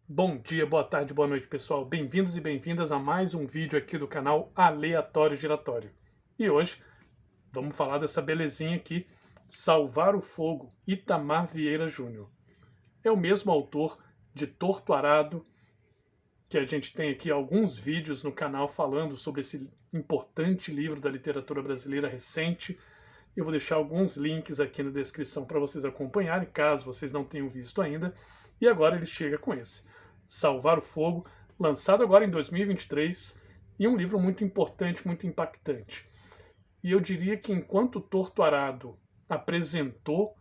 Bom dia, boa tarde, boa noite, pessoal. Bem-vindos e bem-vindas a mais um vídeo aqui do canal Aleatório Giratório. E hoje vamos falar dessa belezinha aqui, Salvar o Fogo, Itamar Vieira Júnior. É o mesmo autor de Torto Arado, que a gente tem aqui alguns vídeos no canal falando sobre esse importante livro da literatura brasileira recente. Eu vou deixar alguns links aqui na descrição para vocês acompanharem, caso vocês não tenham visto ainda. E agora ele chega com esse, Salvar o Fogo, lançado agora em 2023, e um livro muito importante, muito impactante. E eu diria que enquanto Torto Arado apresentou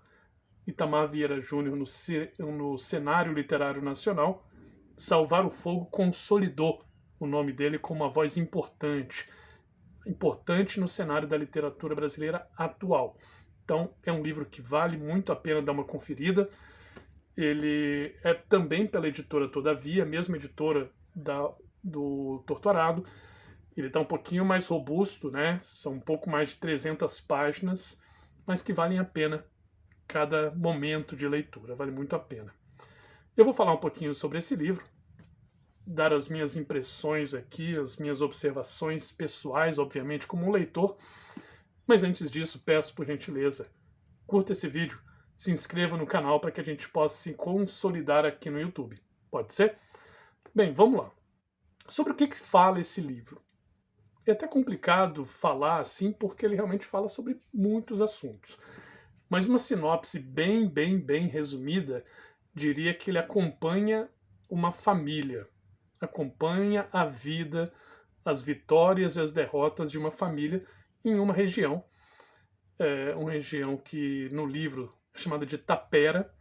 Itamar Vieira Júnior no cenário literário nacional, Salvar o Fogo consolidou o nome dele como uma voz importante no cenário da literatura brasileira atual. Então, é um livro que vale muito a pena dar uma conferida. Ele é também pela editora Todavia, a mesma editora do Torto Arado. Ele está um pouquinho mais robusto, né? São um pouco mais de 300 páginas, mas que valem a pena cada momento de leitura, vale muito a pena. Eu vou falar um pouquinho sobre esse livro, dar as minhas impressões aqui, as minhas observações pessoais, obviamente, como um leitor. Mas antes disso, peço por gentileza, curta esse vídeo, se inscreva no canal para que a gente possa se consolidar aqui no YouTube. Pode ser? Bem, vamos lá. Sobre o que fala esse livro? É até complicado falar assim, porque ele realmente fala sobre muitos assuntos. Mas uma sinopse bem resumida, diria que ele acompanha uma família, acompanha a vida, as vitórias e as derrotas de uma família em uma região, uma região que no livro é chamada de Tapera,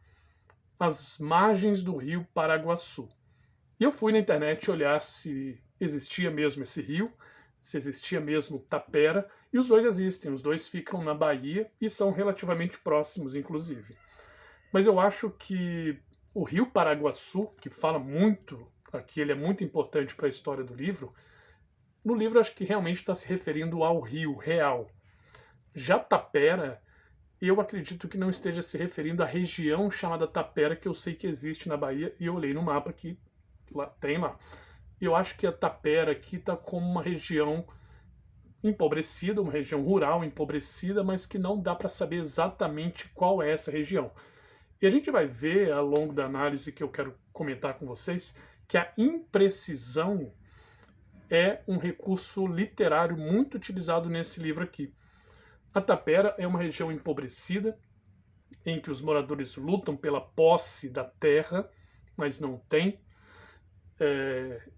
às margens do rio Paraguaçu. E eu fui na internet olhar se existia mesmo esse rio, se existia mesmo Tapera, e os dois existem, os dois ficam na Bahia e são relativamente próximos, inclusive. Mas eu acho que o rio Paraguaçu, que fala muito aqui, ele é muito importante para a história do livro, no livro acho que realmente está se referindo ao rio real. Já Tapera, eu acredito que não esteja se referindo à região chamada Tapera, que eu sei que existe na Bahia, e eu olhei no mapa que tem lá. Eu acho que a Tapera aqui está como uma região empobrecida, uma região rural empobrecida, mas que não dá para saber exatamente qual é essa região. E a gente vai ver, ao longo da análise que eu quero comentar com vocês, que a imprecisão é um recurso literário muito utilizado nesse livro aqui. A Tapera é uma região empobrecida, em que os moradores lutam pela posse da terra, mas não tem,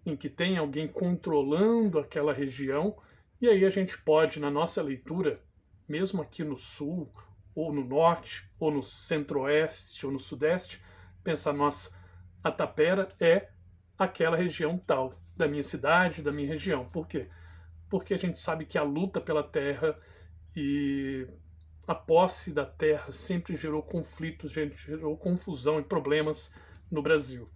em que tem alguém controlando aquela região, e aí a gente pode, na nossa leitura, mesmo aqui no sul, ou no norte, ou no centro-oeste, ou no sudeste, pensar, nossa, a Tapera é aquela região tal, da minha cidade, da minha região. Por quê? Porque a gente sabe que a luta pela terra e a posse da terra sempre gerou conflitos, gerou confusão e problemas no Brasil.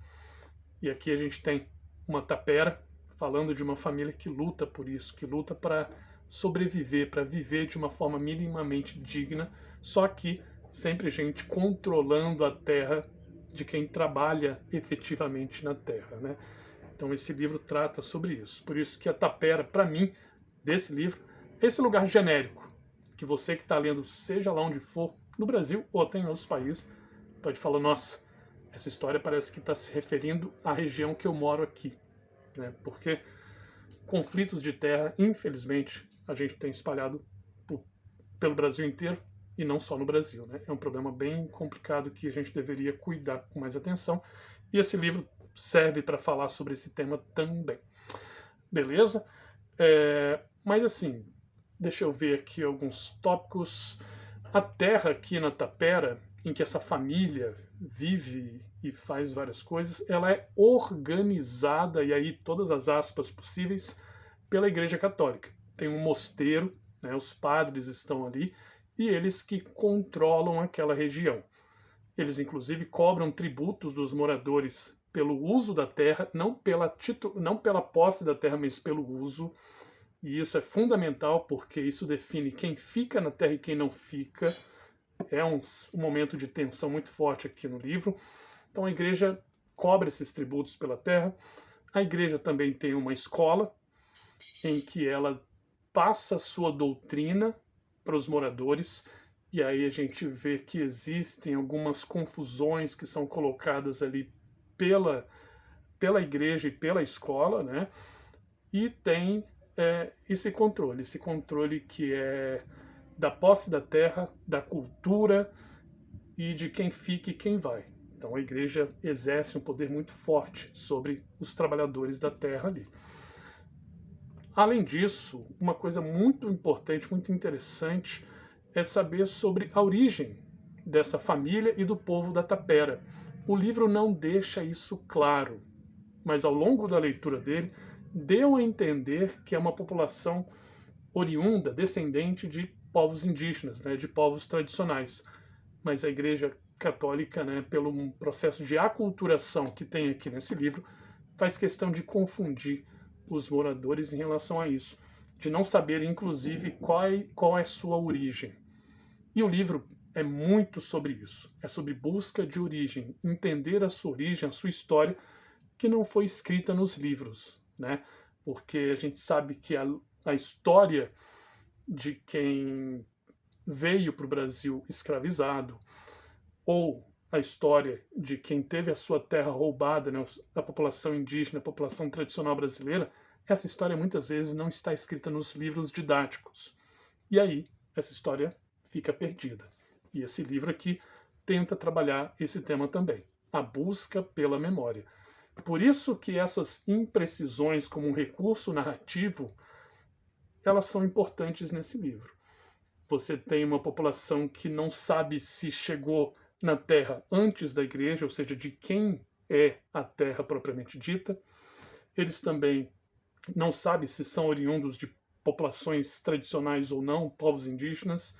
E aqui a gente tem uma Tapera falando de uma família que luta por isso, que luta para sobreviver, para viver de uma forma minimamente digna, só que sempre gente controlando a terra de quem trabalha efetivamente na terra, né? Então esse livro trata sobre isso. Por isso que a Tapera, para mim, desse livro, é esse lugar genérico, que você que está lendo, seja lá onde for, no Brasil ou até em outros países, pode falar, nossa, essa história parece que está se referindo à região que eu moro aqui, né? Porque conflitos de terra, infelizmente, a gente tem espalhado pelo Brasil inteiro e não só no Brasil, né? É um problema bem complicado que a gente deveria cuidar com mais atenção, e esse livro serve para falar sobre esse tema também. Beleza? Mas assim, deixa eu ver aqui alguns tópicos. A terra aqui na Tapera, em que essa família vive e faz várias coisas, ela é organizada, e aí todas as aspas possíveis, pela Igreja Católica. Tem um mosteiro, né, os padres estão ali, e eles que controlam aquela região. Eles inclusive cobram tributos dos moradores pelo uso da terra, não pela posse da terra, mas pelo uso. E isso é fundamental, porque isso define quem fica na terra e quem não fica. É um momento de tensão muito forte aqui no livro. Então a igreja cobra esses tributos pela terra. A igreja também tem uma escola em que ela passa a sua doutrina para os moradores, e aí a gente vê que existem algumas confusões que são colocadas ali pela igreja e pela escola, né? E tem esse controle que é da posse da terra, da cultura e de quem fica e quem vai. Então a igreja exerce um poder muito forte sobre os trabalhadores da terra ali. Além disso, uma coisa muito importante, muito interessante, é saber sobre a origem dessa família e do povo da Tapera. O livro não deixa isso claro, mas ao longo da leitura dele, deu a entender que é uma população oriunda, descendente de povos indígenas, né, de povos tradicionais. Mas a Igreja Católica, né, pelo processo de aculturação que tem aqui nesse livro, faz questão de confundir os moradores em relação a isso, de não saber, inclusive, qual é sua origem. E o livro é muito sobre isso, é sobre busca de origem, entender a sua origem, a sua história, que não foi escrita nos livros, né? Porque a gente sabe que a história de quem veio para o Brasil escravizado, ou a história de quem teve a sua terra roubada, né, a população indígena, a população tradicional brasileira, essa história muitas vezes não está escrita nos livros didáticos. E aí, essa história fica perdida. E esse livro aqui tenta trabalhar esse tema também, a busca pela memória. Por isso que essas imprecisões como um recurso narrativo, elas são importantes nesse livro. Você tem uma população que não sabe se chegou na terra antes da igreja, ou seja, de quem é a terra propriamente dita. Eles também não sabem se são oriundos de populações tradicionais ou não, povos indígenas.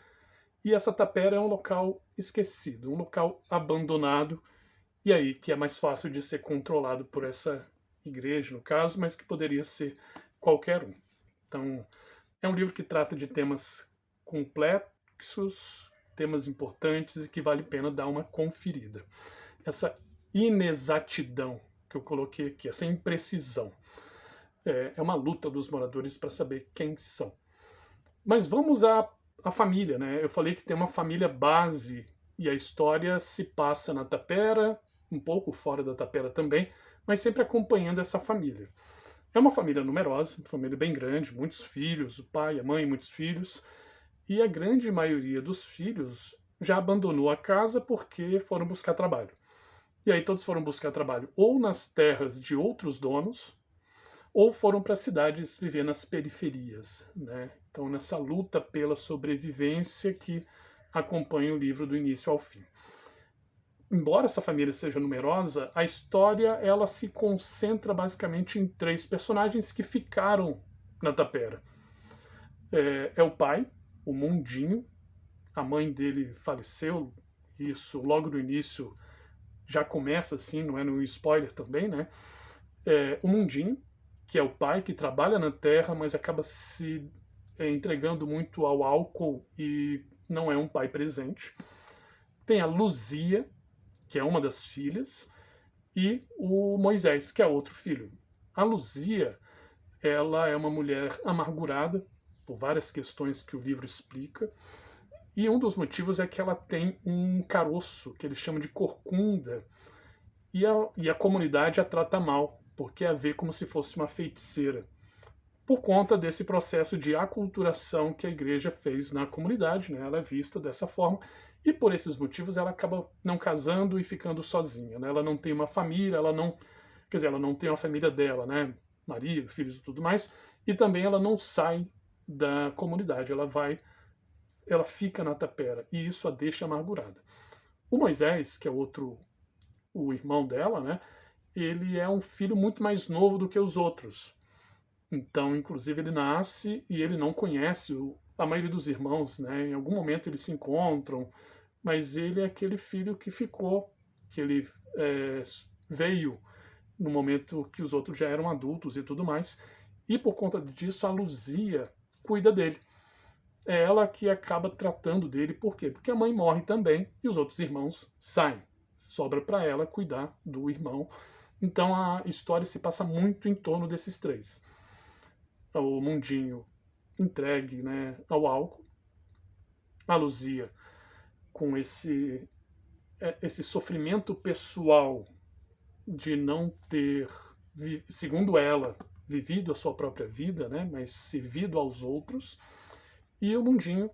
E essa tapera é um local esquecido, um local abandonado, e aí que é mais fácil de ser controlado por essa igreja, no caso, mas que poderia ser qualquer um. Então, é um livro que trata de temas complexos, temas importantes e que vale a pena dar uma conferida. Essa inexatidão que eu coloquei aqui, essa imprecisão, é uma luta dos moradores para saber quem são. Mas vamos à família, né? Eu falei que tem uma família base e a história se passa na Tapera, um pouco fora da Tapera também, mas sempre acompanhando essa família. É uma família numerosa, uma família bem grande, muitos filhos, o pai, a mãe, muitos filhos, e a grande maioria dos filhos já abandonou a casa porque foram buscar trabalho. E aí todos foram buscar trabalho ou nas terras de outros donos, ou foram para cidades viver nas periferias, né? Então, nessa luta pela sobrevivência que acompanha o livro do início ao fim. Embora essa família seja numerosa, a história ela se concentra basicamente em 3 personagens que ficaram na Tapera. É o pai, o Mundinho, a mãe dele faleceu, isso logo no início já começa assim, não é no spoiler também, né? O Mundinho, que é o pai que trabalha na terra, mas acaba se entregando muito ao álcool e não é um pai presente. Tem a Luzia, que é uma das filhas, e o Moisés, que é outro filho. A Luzia, ela é uma mulher amargurada, por várias questões que o livro explica, e um dos motivos é que ela tem um caroço, que eles chamam de corcunda, e a comunidade a trata mal, porque a vê como se fosse uma feiticeira, por conta desse processo de aculturação que a igreja fez na comunidade, né? Ela é vista dessa forma, e por esses motivos ela acaba não casando e ficando sozinha, né? Ela não tem uma família, ela não tem uma família dela, né? Marido, filhos e tudo mais, e também ela não sai da comunidade, ela fica na Tapera, e isso a deixa amargurada. O Moisés, que é o irmão dela, né? Ele é um filho muito mais novo do que os outros. Então, inclusive, ele nasce e ele não conhece a maioria dos irmãos, né? Em algum momento eles se encontram, mas ele é aquele filho que ficou, que ele veio no momento que os outros já eram adultos e tudo mais. E por conta disso, a Luzia cuida dele. É ela que acaba tratando dele. Por quê? Porque a mãe morre também e os outros irmãos saem. sobra para ela cuidar do irmão. Então a história se passa muito em torno desses três. O Mundinho entregue, né, ao álcool, a Luzia com esse sofrimento pessoal de não ter, segundo ela, vivido a sua própria vida, né, mas servido aos outros, e o Mundinho,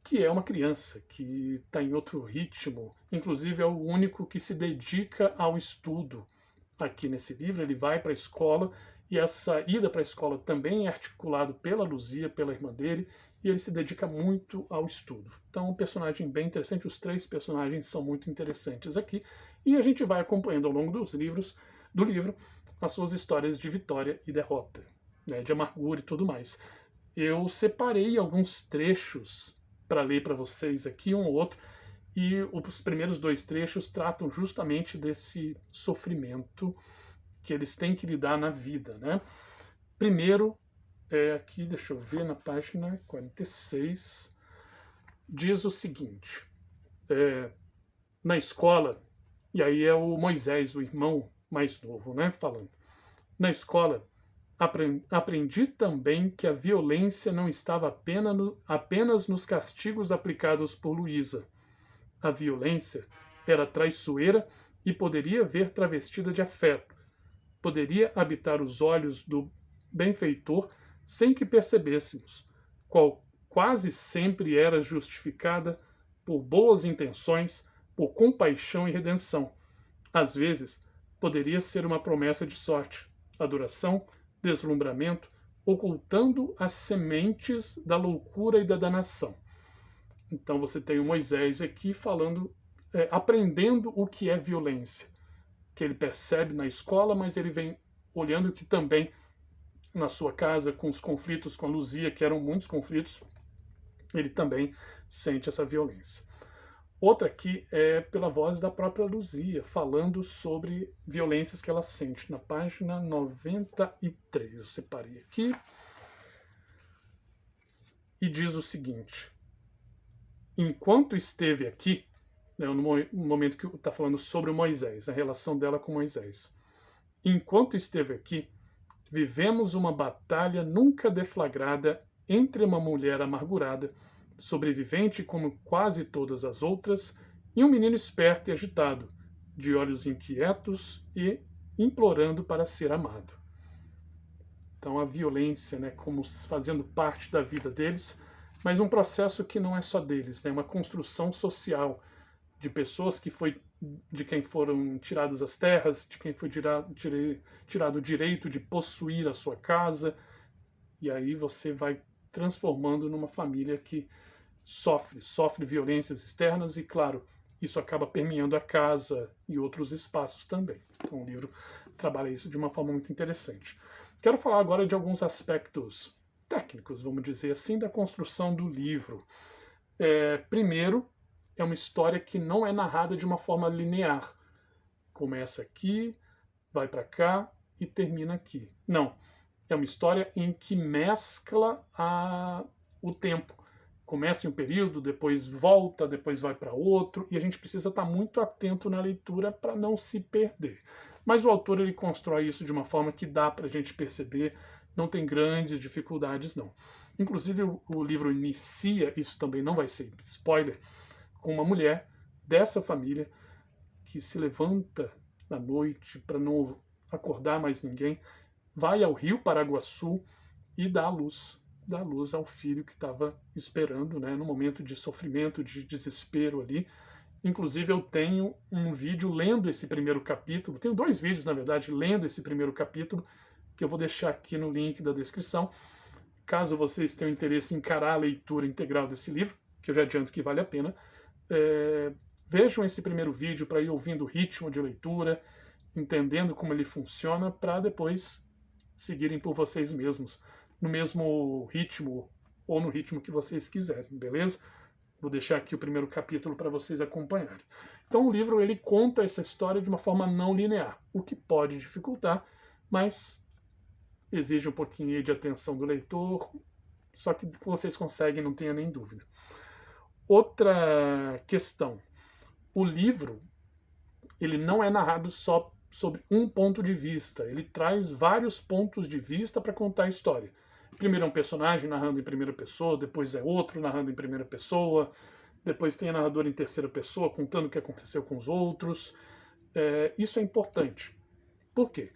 que é uma criança, que está em outro ritmo, inclusive é o único que se dedica ao estudo. Aqui nesse livro ele vai para a escola, e essa ida para a escola também é articulado pela Luzia, pela irmã dele, e ele se dedica muito ao estudo. Então, um personagem bem interessante, os três personagens são muito interessantes aqui, e a gente vai acompanhando ao longo do livro as suas histórias de vitória e derrota, né, de amargura e tudo mais. Eu separei alguns trechos para ler para vocês aqui, um ou outro, e os primeiros dois trechos tratam justamente desse sofrimento que eles têm que lidar na vida, né? Primeiro, aqui, deixa eu ver, na página 46, diz o seguinte, na escola, e aí é o Moisés, o irmão mais novo, né, falando, na escola, aprendi também que a violência não estava apenas nos castigos aplicados por Luísa. A violência era traiçoeira e poderia vir travestida de afeto. Poderia habitar os olhos do benfeitor sem que percebêssemos, quase sempre era justificada por boas intenções, por compaixão e redenção. Às vezes, poderia ser uma promessa de sorte, adoração, deslumbramento, ocultando as sementes da loucura e da danação. Então você tem o Moisés aqui falando, aprendendo o que é violência, que ele percebe na escola, mas ele vem olhando que também na sua casa, com os conflitos com a Luzia, que eram muitos conflitos, ele também sente essa violência. Outra aqui é pela voz da própria Luzia, falando sobre violências que ela sente, na página 93. Eu separei aqui. E diz o seguinte: enquanto esteve aqui, né, no momento que está falando sobre o Moisés, a relação dela com Moisés, enquanto esteve aqui, vivemos uma batalha nunca deflagrada entre uma mulher amargurada, sobrevivente como quase todas as outras, e um menino esperto e agitado, de olhos inquietos e implorando para ser amado. Então a violência, né, como fazendo parte da vida deles, mas um processo que não é só deles, né, uma construção social de pessoas de quem foram tiradas as terras, de quem foi tirado o direito de possuir a sua casa, e aí você vai transformando numa família que sofre violências externas e, claro, isso acaba permeando a casa e outros espaços também. Então o livro trabalha isso de uma forma muito interessante. Quero falar agora de alguns aspectos técnicos, vamos dizer assim, da construção do livro. Primeiro, é uma história que não é narrada de uma forma linear. Começa aqui, vai para cá e termina aqui. Não. É uma história em que mescla o tempo. Começa em um período, depois volta, depois vai para outro, e a gente precisa estar muito atento na leitura para não se perder. Mas o autor ele constrói isso de uma forma que dá para a gente perceber, não tem grandes dificuldades, não. Inclusive, o livro inicia, isso também não vai ser spoiler, com uma mulher dessa família que se levanta na noite para não acordar mais ninguém, vai ao rio Paraguaçu e dá luz ao filho que estava esperando, né, no momento de sofrimento, de desespero ali. Inclusive eu tenho um vídeo lendo esse primeiro capítulo, tenho 2 vídeos na verdade, lendo esse primeiro capítulo, que eu vou deixar aqui no link da descrição, caso vocês tenham interesse em encarar a leitura integral desse livro, que eu já adianto que vale a pena. Vejam esse primeiro vídeo para ir ouvindo o ritmo de leitura, entendendo como ele funciona, para depois seguirem por vocês mesmos, no mesmo ritmo ou no ritmo que vocês quiserem, beleza? Vou deixar aqui o primeiro capítulo para vocês acompanharem. Então o livro ele conta essa história de uma forma não linear, o que pode dificultar, mas exige um pouquinho de atenção do leitor, só que vocês conseguem, não tenha nem dúvida. Outra questão, o livro, ele não é narrado só sobre um ponto de vista, ele traz vários pontos de vista para contar a história. Primeiro é um personagem narrando em primeira pessoa, depois é outro narrando em primeira pessoa, depois tem a narradora em terceira pessoa contando o que aconteceu com os outros. Isso é importante. Por quê?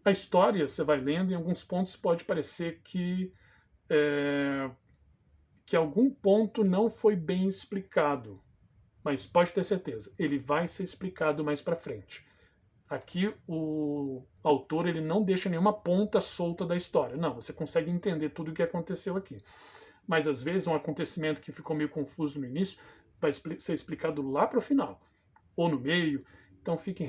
A história, você vai lendo, em alguns pontos pode parecer que algum ponto não foi bem explicado, mas pode ter certeza, ele vai ser explicado mais para frente. Aqui o autor ele não deixa nenhuma ponta solta da história. Não, você consegue entender tudo o que aconteceu aqui. Mas às vezes um acontecimento que ficou meio confuso no início vai ser explicado lá para o final, ou no meio. Então fiquem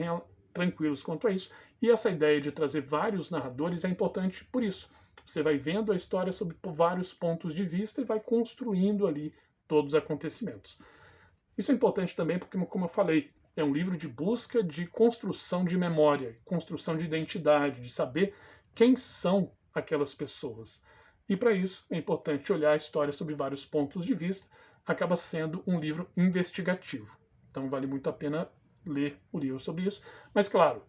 tranquilos quanto a isso. E essa ideia de trazer vários narradores é importante por isso. Você vai vendo a história sob vários pontos de vista e vai construindo ali todos os acontecimentos. Isso é importante também porque, como eu falei, é um livro de busca de construção de memória, construção de identidade, de saber quem são aquelas pessoas. E para isso é importante olhar a história sob vários pontos de vista, acaba sendo um livro investigativo. Então vale muito a pena ler o livro sobre isso. Mas claro,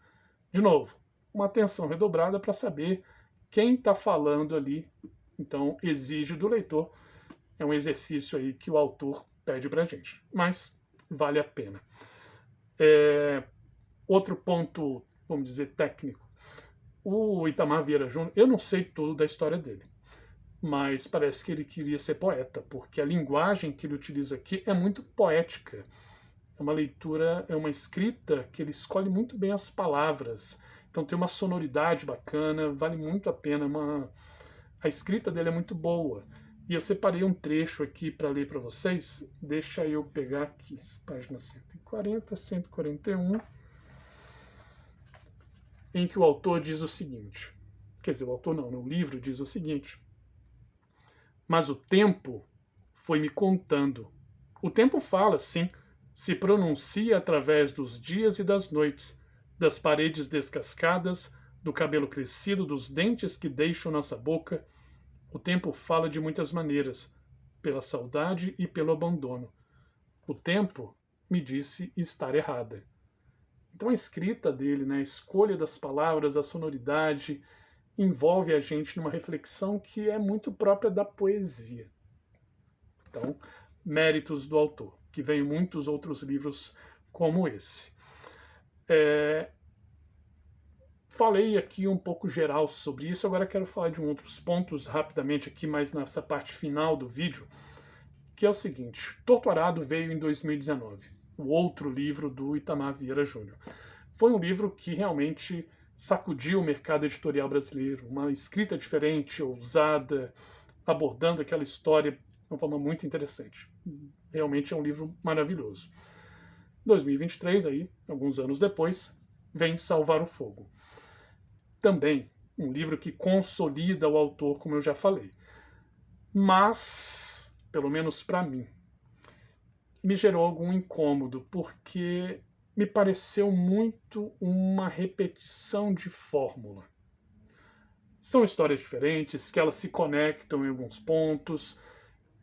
de novo, uma atenção redobrada para saber quem está falando ali. Então exige do leitor, é um exercício aí que o autor pede para a gente, mas vale a pena. Outro ponto, vamos dizer, técnico. O Itamar Vieira Júnior, eu não sei tudo da história dele, mas parece que ele queria ser poeta, porque a linguagem que ele utiliza aqui é muito poética. É uma leitura, é uma escrita que ele escolhe muito bem as palavras. Então tem uma sonoridade bacana, vale muito a pena. A escrita dele é muito boa. E eu separei um trecho aqui para ler para vocês. Deixa eu pegar aqui, página 140, 141, em que o autor diz o seguinte. Quer dizer, o autor não, no livro diz o seguinte. Mas o tempo foi me contando. O tempo fala, sim, se pronuncia através dos dias e das noites, das paredes descascadas, do cabelo crescido, dos dentes que deixam nossa boca. O tempo fala de muitas maneiras, pela saudade e pelo abandono. O tempo me disse estar errada. Então a escrita dele, né, a escolha das palavras, a sonoridade, envolve a gente numa reflexão que é muito própria da poesia. Então, méritos do autor, que vem em muitos outros livros como esse. Falei aqui um pouco geral sobre isso, agora quero falar de outros pontos rapidamente aqui, mais nessa parte final do vídeo, que é o seguinte. Torto Arado veio em 2019, o outro livro do Itamar Vieira Júnior. Foi um livro que realmente sacudiu o mercado editorial brasileiro, uma escrita diferente, ousada, abordando aquela história de uma forma muito interessante. Realmente é um livro maravilhoso. 2023, aí, alguns anos depois, vem Salvar o Fogo. Também um livro que consolida o autor, como eu já falei. Mas, pelo menos para mim, me gerou algum incômodo, porque me pareceu muito uma repetição de fórmula. São histórias diferentes, que elas se conectam em alguns pontos,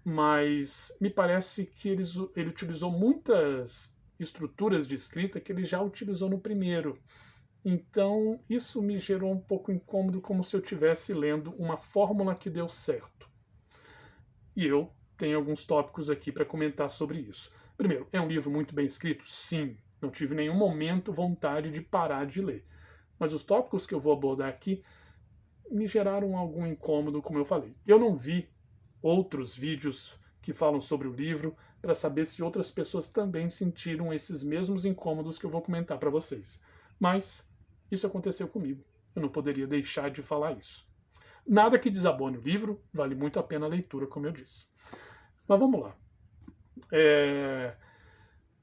mas me parece que ele utilizou muitas estruturas de escrita que ele já utilizou no primeiro. Então, isso me gerou um pouco incômodo, como se eu estivesse lendo uma fórmula que deu certo. E eu tenho alguns tópicos aqui para comentar sobre isso. Primeiro, é um livro muito bem escrito? Sim. Não tive em nenhum momento vontade de parar de ler. Mas os tópicos que eu vou abordar aqui me geraram algum incômodo, como eu falei. Eu não vi outros vídeos que falam sobre o livro para saber se outras pessoas também sentiram esses mesmos incômodos que eu vou comentar para vocês. Mas isso aconteceu comigo. Eu não poderia deixar de falar isso. Nada que desabone o livro, vale muito a pena a leitura, como eu disse. Mas vamos lá.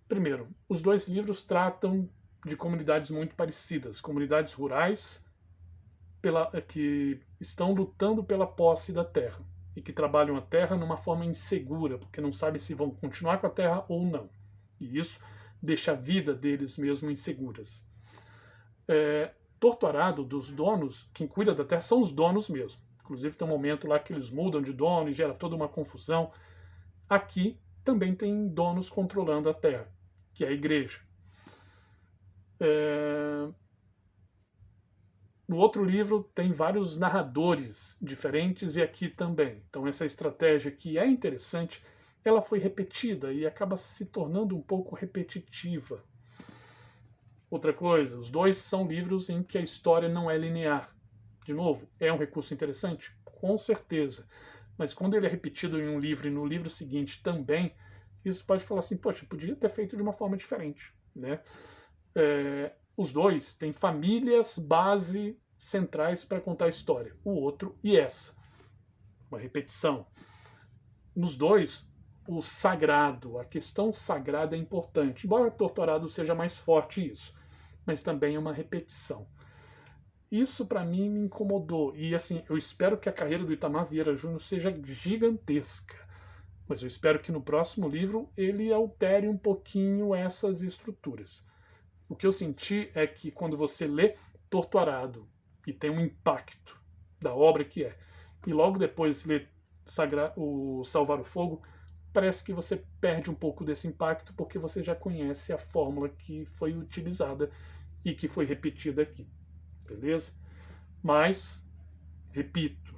Primeiro, os dois livros tratam de comunidades muito parecidas, comunidades rurais que estão lutando pela posse da terra e que trabalham a terra numa forma insegura, porque não sabem se vão continuar com a terra ou não. E isso deixa a vida deles mesmo inseguras. Torto Arado, dos donos, quem cuida da terra são os donos mesmo. Inclusive tem um momento lá que eles mudam de dono e gera toda uma confusão. Aqui também tem donos controlando a terra, que é a igreja. No outro livro tem vários narradores diferentes e aqui também. Então essa estratégia que é interessante, ela foi repetida e acaba se tornando um pouco repetitiva. Outra coisa, os dois são livros em que a história não é linear. De novo, é um recurso interessante? Com certeza. Mas quando ele é repetido em um livro e no livro seguinte também, isso pode falar assim, poxa, podia ter feito de uma forma diferente, né? Os dois têm famílias base centrais para contar a história. O outro e essa. Uma repetição. Nos dois, o sagrado, a questão sagrada é importante. Embora Torturado seja mais forte isso, mas também é uma repetição. Isso para mim me incomodou. E assim, eu espero que a carreira do Itamar Vieira Júnior seja gigantesca. Mas eu espero que no próximo livro ele altere um pouquinho essas estruturas. O que eu senti é que quando você lê Torturado e tem um impacto da obra que é, e logo depois lê o Salvar o Fogo, parece que você perde um pouco desse impacto porque você já conhece a fórmula que foi utilizada e que foi repetida aqui. Beleza? Mas, repito,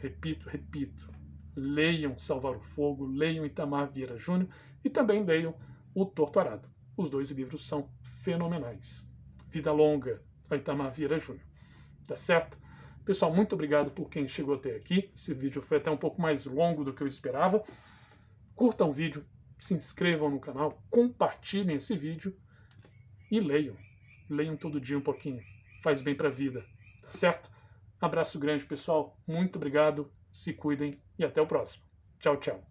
leiam Salvar o Fogo, leiam Itamar Vieira Júnior e também leiam O Torturado. Os dois livros são fenomenais. Vida longa a Itamar Vieira Júnior. Tá certo? Pessoal, muito obrigado por quem chegou até aqui. Esse vídeo foi até um pouco mais longo do que eu esperava. Curtam o vídeo, se inscrevam no canal, compartilhem esse vídeo e leiam. Leiam todo dia um pouquinho. Faz bem para a vida. Tá certo? Abraço grande, pessoal. Muito obrigado. Se cuidem e até o próximo. Tchau, tchau.